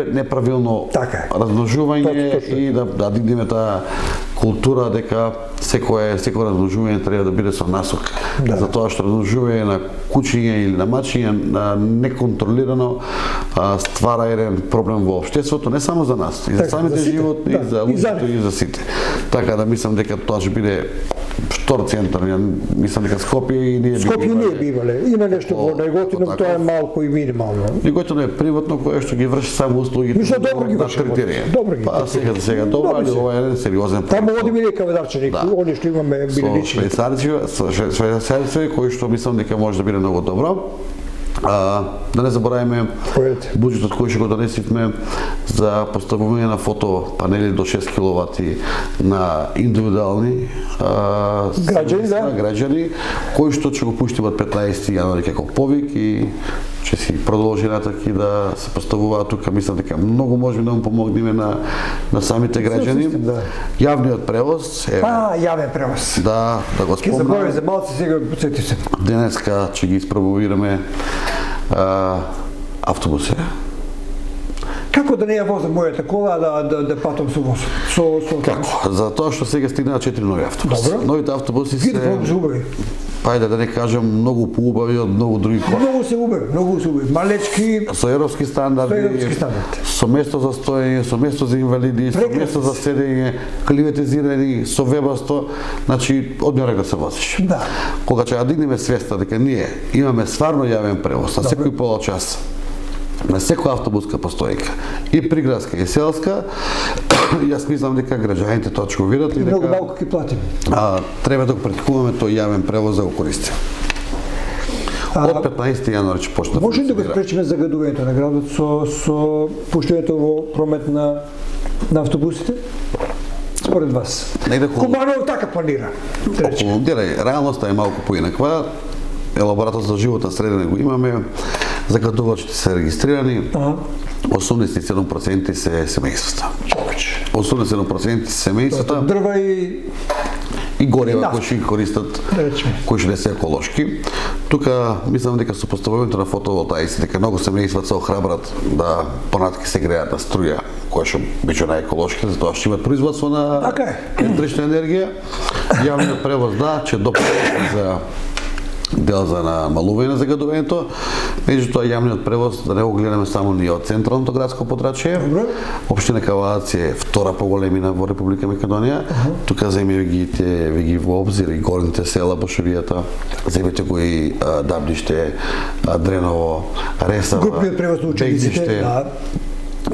неправилно Така е. размножување Точно. и да дигнеме таа култура дека секое размножување треба да биде со насок. Да. Затоа што размножување на кучиња или на мачиња неконтролирано ствара еден проблем во општеството, не само за нас, и за самите животни, и за луѓето, и за сите. Така да мислам дека тоа ќе биде втор центар, мислам дека Скопје и ние Скопје не би имале. Има нешто во Неготино, тоа е малку и минимално. Неготино е приватно кое што ги врши само услуги. Мислам добро ги врши. Добро ги. Па сега добро, али ова е еден сериозен проблем. Тамо оди ми нека ведарче, они што имаме билиничи. Швајцарци, кои што мислам дека може да биде многу добро. Да не забораваме буџетот кој што го донесивме за поставување на фотопанели до 6 киловати на индивидуални граѓани, кои што ќе го пуштиме од 15 јануари како повик и ќе си продолжи натаки да се поставуваат тука. Мислам дека многу можеме да му помогнеме на самите граѓани. Јавниот превоз е јавен превоз. Да го спомнам. Ќе заборавам за малци, сега потсети се. Денеска ќе ги испробуваме автобуси. Како да не ја возам мојата кола, да патам со воз? Како? Затоа што сега стигнаат 4 нови автобуси. Добро. Новите автобуси се... Види убави. Ајде да не кажам многу поубави од многу други коли. Многу се убави. Малечки, со европски стандарди, со место за стоење, со место за инвалиди, со место за седење, климатизирани, со вебасто, значи одмерак да се возиш. Да. Кога ќе ја дигнеме свеста дека ние имаме стварно јавен превоз на секој пола час, на секоја автобуска постојка, и приградска и селска, јас мислам дека граѓаните тоа ќе го видат и дека многу малку ќе платиме. Треба да го практикуваме тој јавен превоз да го користиме. Од 15 јануари ќе почне да може да го спречиме загадувањето на градот со пуштањето во промет на автобусите? Според вас? Куманов така планира. Реалноста е малку поинаква. Елаборатот за животна средина го имаме. Загадувачите се регистрирани. 87% се семејствата. 87% се семејствата. Дрва и горива кои ќе ги користат, кои ќе не се еколошки. Тука мислам дека со поставувањето на фотоволтаици дека многу семејства се охрабрат да понатки се греат на струја, која што биде најеколошки, затоа што имат производство на електрична енергија. Јавниот превоз ќе допринесе за дел за намалување на загадувањето. Меѓутоа јавниот превоз да не го гледаме само ние од централното градско подрачје. Општина Кавадац е втора по големина во Република Македонија. Тука земјавите ги во обзир и горните села Бошовијата, земете го и Дабниште, Дреново, Ресава, групниот превоз на учениците,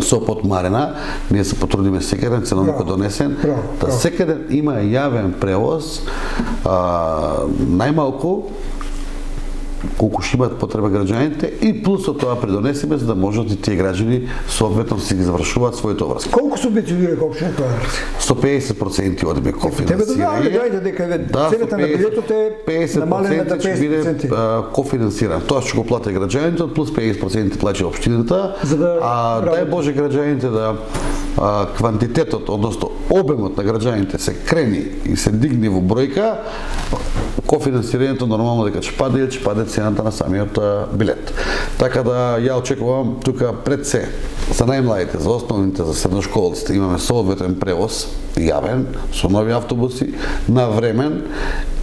Сопот, Марина. Ние се потрудиме секој ден, ценовникот донесен, да секој ден има јавен превоз, најмалку колку ќе имаат потреба граѓаните и плюс од тоа придонесиме за да можат и тие граѓани соодветно си ги завршуваат своите обврски. Колку субвенционира општина Кавадац? 150% одиме кофинансирање. Тебе дека цената на билетот е намалена на 50%. Кофинансиран. Тоа што го плати граѓаните, плюс 50% плаќа општината. Дај Боже граѓаните да квантитетот, односно обемот на граѓаните се крени и се дигне во бројка, кофинансирањето нормално дека ќе паде или ќе паде цената на самиот билет. Така да ја очекувам тука пред се за најмладите, за основните, за средношколците имаме соодветен превоз јавен со нови автобуси на времен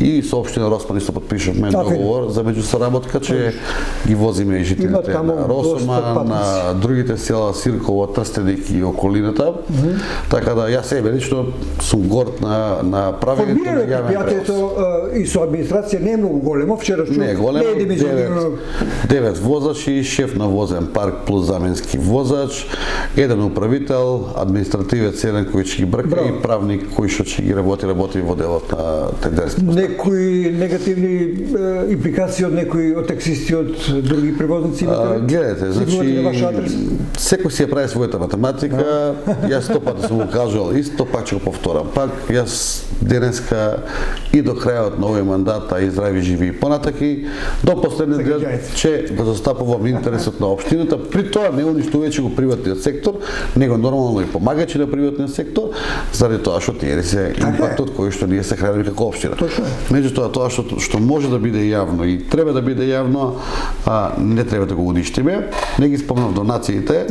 и со општина Росман исто потпишавме договор за меѓусоработка че ги возиме и жителите на Росман, на другите села Сирково, Трстеник и околината. Така да јас себе лично сум горд на правењето на јавен превоз. И со администрација не е многу големо, вчера чув. Не е големо, 9 возачи, шеф на возен парк плюс заменски возач, еден управител, административец еден кој ќе ги брка и правник кој што ќе ги работи во делот на тендерски постапки. Некои негативни импликации од некои од таксисти од други превозници? Гледате, значи секој си ја прави својата математика. Јас 100 пати сум го кажал, исто пак ќе го повторам. Пак јас денеска и до крајот на овој мандат, а и здрави, живи и понатаки, до последниот ден че го застапувам интересот на општината, при тоа не уништувајќи го приватниот сектор, него нормално и помагајќи на приватниот сектор, заради тоа што тие се импактот кој што ние се хранеме како општина. Меѓутоа тоа што може да биде јавно и треба да биде јавно, не треба да го уништиме. Не ги спомнав донациите.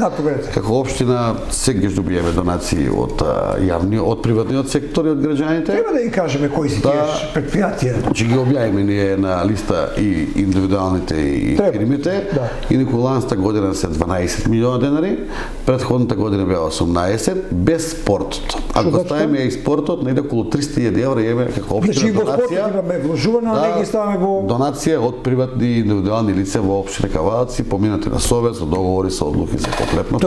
Како општина сегаш добиеме донации од од приватниот сектор и од граѓаните. Треба да ги кажеме кои се тие предпријатија. Значи ги објавиме ние на листа и индивидуалните и фирмите. И николанста година се 12 милиона денари, претходната година беа 18 без спортот. Ако ставиме и спортот, најде околу 300.000 евра имаме како општина донација. Имаме вложувано, не ги ставаме во донација од приватни и индивидуални лица во општина Кавадаци, поминати на совет, со договори, со одлуки за поклепно.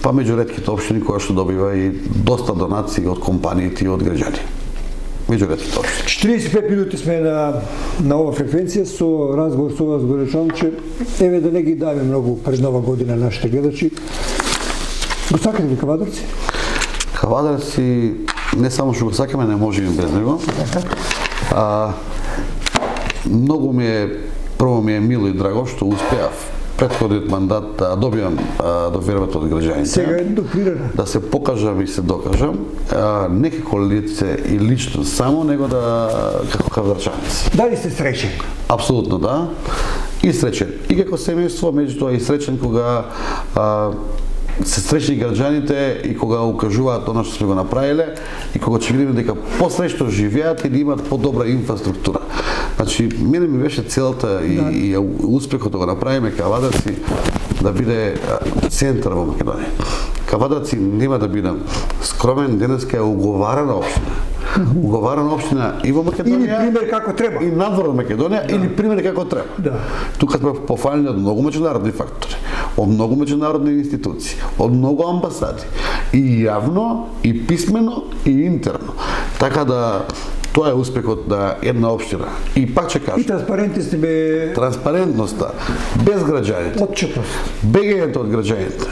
Па меѓу ретките општини која што добива и доста донации од компаниите и од граѓани. Меѓу ретките општини. 45 минути сме на ова фреквенција со разговор со вас, го речам, че еве да не ги даваме многу пред нова година нашите гледачи. Го сакате ли Кавадарци? Кавадарци не само што го сакаме, не можеме без него. Многу прво ми е мило и драго што успеав претходниот мандат да добиам довербата од граѓаните. Сега е доклирано. Да се покажам и се докажам, не како лице и лично само, него да како кавадарчанец. Дали сте среќен? Апсолутно да. И среќен. И како семејство, меѓутоа и среќен кога се среќни граѓаните и кога укажуваат она што сме го направиле и кога ќе видиме дека посреќно живеат или имаат подобра инфраструктура. Значи, мене ми беше целта и успехот да го направиме Кавадарци да биде центар во Македонија. Кавадарци нема да бидам скромен, денеска е уговарана општина. Уговарана општина и во Македонија. Или пример како треба. И надвор од Македонија, или пример како треба. Тука сме пофалени од многу меѓународни фактори, од многу меѓународни институции, од многу амбасади. И јавно, и писмено, и интерно. Така да тоа е успехот на една општина. И пак ќе кажам. И транспарентност бе... Транспарентноста, без граѓаните. Отчетност. Бегањето од граѓаните.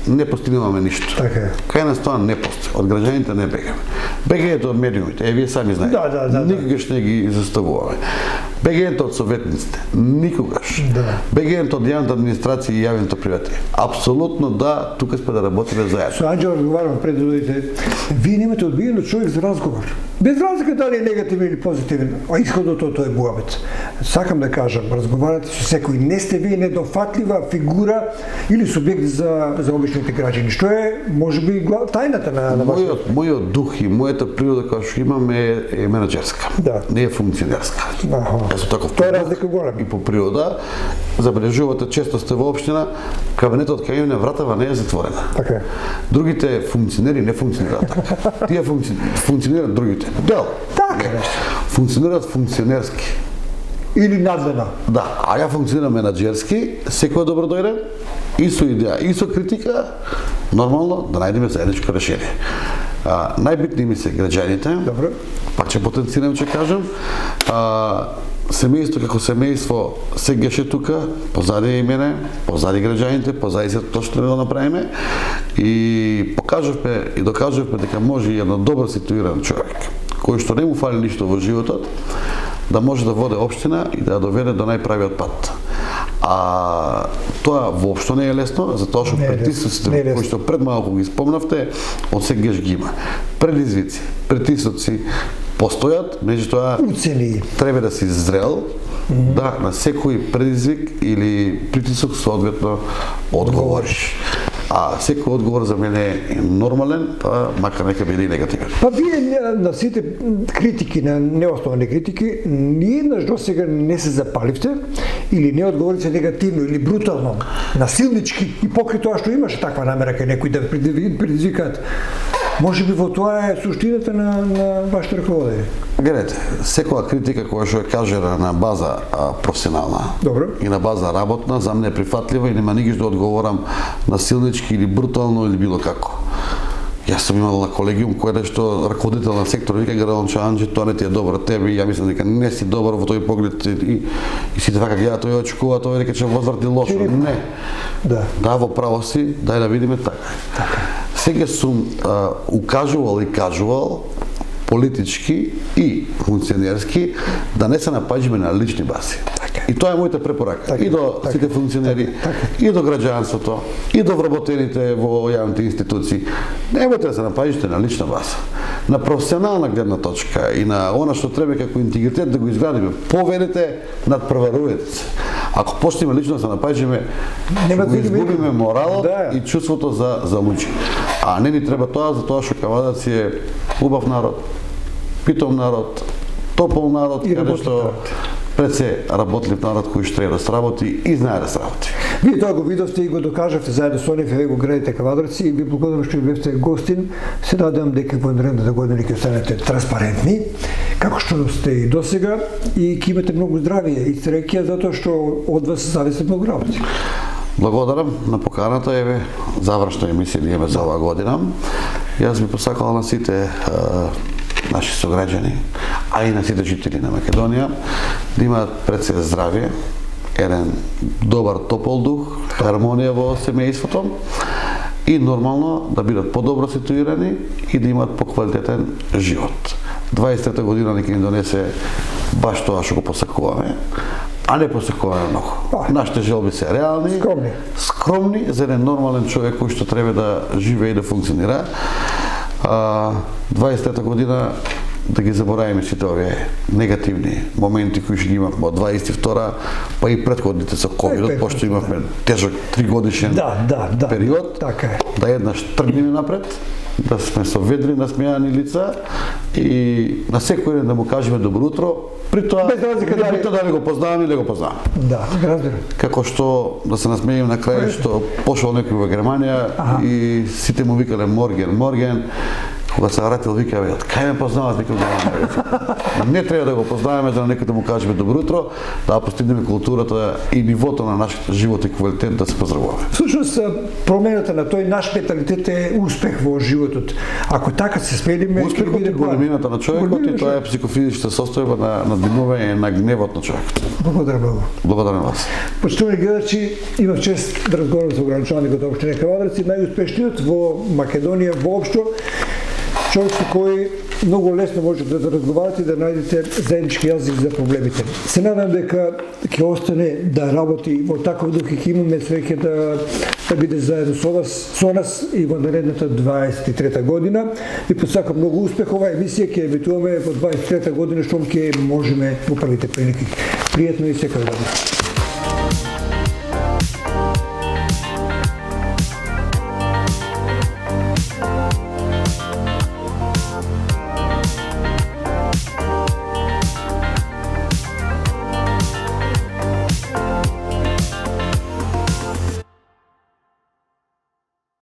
Не постигнуваме ништо. Така е. Кај нас тоа не постои. Од граѓаните не бегаме. Бегањето од медиумите, вие сами знаете. Никогаш не ги заставуваме. Бегањето од советниците, никогаш. Бегањето од јавната администрација и јавното приватие. Апсолутно да, тука сме да работиме заедно. Со Анџел разговарам пред додите. Вие немате одбиен човек за разговор. Без разлика дали е негативен или позитивен, а исходот тоа е муабет. Сакам да кажам, разговарате со секој, не сте вие недофатлива фигура или субјект за обичните граѓани, што е можеби тајната на мојот дух и мојата природа која што имам е менаџерска. Не е функционерска. Тоа е разлика голема. И по природа забележувате често сте во општина, кабинетот кај имаме вратава не е затворена. Така. Другите функционери не функционираат така. Тие функционираат другите. Дел. Така. Функционираат функционерски. Или надвено. Да, а ја функционирам менаџерски, секој добро дојде, и со идеја, и со критика, нормално да најдеме заедничко решение. Најбитни ми се граѓаните. Добро. Пак ќе потенцирам, ќе кажам. Семејство како семејство се геше тука, позади и мене, позади граѓаните, позади се тоа што да направиме и покажавме и докажавме дека може и едно добро ситуиран човек, кој што не му фали ништо во животот, да може да води општина и да ја доведе до најправиот пат. А тоа воопшто не е лесно, затоа што притисоците кои што пред малку ги спомнавте, од сегаш ги има. Предизвици, притисоци постојат, меѓутоа треба да си зрел, да на секој предизвик или притисок соодветно одговориш. А секој одговор за мене е нормален, па макар нека биде и негативен. Па вие на сите критики, на неосновани критики, ниеднаш досега не се запаливте или не одговорите негативно или брутално, насилнички и покрај тоа што имаше таква намера кај некои да предизвикаат. Може би во тоа е суштината на вашето раководење. Гледате, секоја критика која што е кажена на база професионална и на база работна, за мене е прифатлива и нема нигиш да одговорам насилнички или брутално или било како. Јас сум имал на колегиум кој што раководител на сектор вика градонче Анџи, тоа не ти е добро тебе, ја мислам дека не си добар во тој поглед и сите така гледаат тој очекува, тој дека ќе возврати лошо. Не. Да, во право си, дај да видиме така. Сега сум укажувал и кажувал политички и функционерски, да не се напаѓаме на лични баси. И тоа е мојата препорака и до сите функционери, и до граѓанството, и до вработените во јавните институции. Немојте да се напаѓате на лична база. На професионална гледна точка и на она што треба како интегритет да го изградиме. Поверете, надпреварувате се. Ако почнеме лично да се напаѓаме, ќе го изгубиме моралот и чувството за луѓе. А не ни треба тоа, затоа што Кавадарци е убав народ, питом народ, топол народ, каде што пред се работлив народ кој што треба да сработи и знае да сработи. Вие тоа го видовте и го докажавте заедно со нив, вие го градите Кавадарци и ви благодарам што бевте гостин. Се надевам дека во наредната година ќе останете транспарентни, како што сте и досега, и ќе имате многу здравие и среќа, затоа што од вас зависи многу работи. Благодарам на поканата, еве завршна емисија имаме за оваа година. Јас би посакал на сите наши сограѓани, а и на сите жители на Македонија да имаат пред себе здравие, еден добар топол дух, хармонија во семејството и нормално да бидат подобро ситуирани и да имаат поквалитетен живот. 23-та година нека ни донесе баш тоа што го посакуваме, а не посакуваме многу. Нашите желби се реални, скромни за еден нормален човек кој што треба да живее и да функционира. 23-та година да ги заборавиме сите овие негативни моменти кои што ги имавме од 22-та, па и предходните со ковидот, пошто имавме тежок 3-годишен период, да еднаш тргнеме напред, да сме со ведри, насмејани лица и на секој ден да му кажеме добро утро, при тоа да не го познаваме или го познаваме. Да, разбирам. Како што да се насмејаме на крај што пошол некој во Германија и сите му викале Морген, кога се вратил вика, од кај ме познават, викам да не треба да го познаваме, да некој да му кажеме добро утро, да постигнеме културата и нивото на нашиот живот и квалитет да се поздравуваме. Всушност промената на тој наш менталитет е успех во животот. Ако така се спелиме, успехот е големината на човекот и тоа е психофизичка состојба на надминување на гневот на човекот. Благодарам многу. Благодарам вас. Почитувани гледачи, имав чест да разговарам со граначалникот општина Кавадарци, најуспешниот во Македонија воопшто. Човек со кој многу лесно можете да разговарате и да најдете заеднички јазик за проблемите. Се надам дека ќе остане да работи во таков дух и ќе имаме среќа да биде заедно со нас и во наредната 23-та година. Ви посакам многу успех. Ова емисија ќе емитуваме во 23-та година, што ќе можеме во првите прилики. Пријатно и секој ден.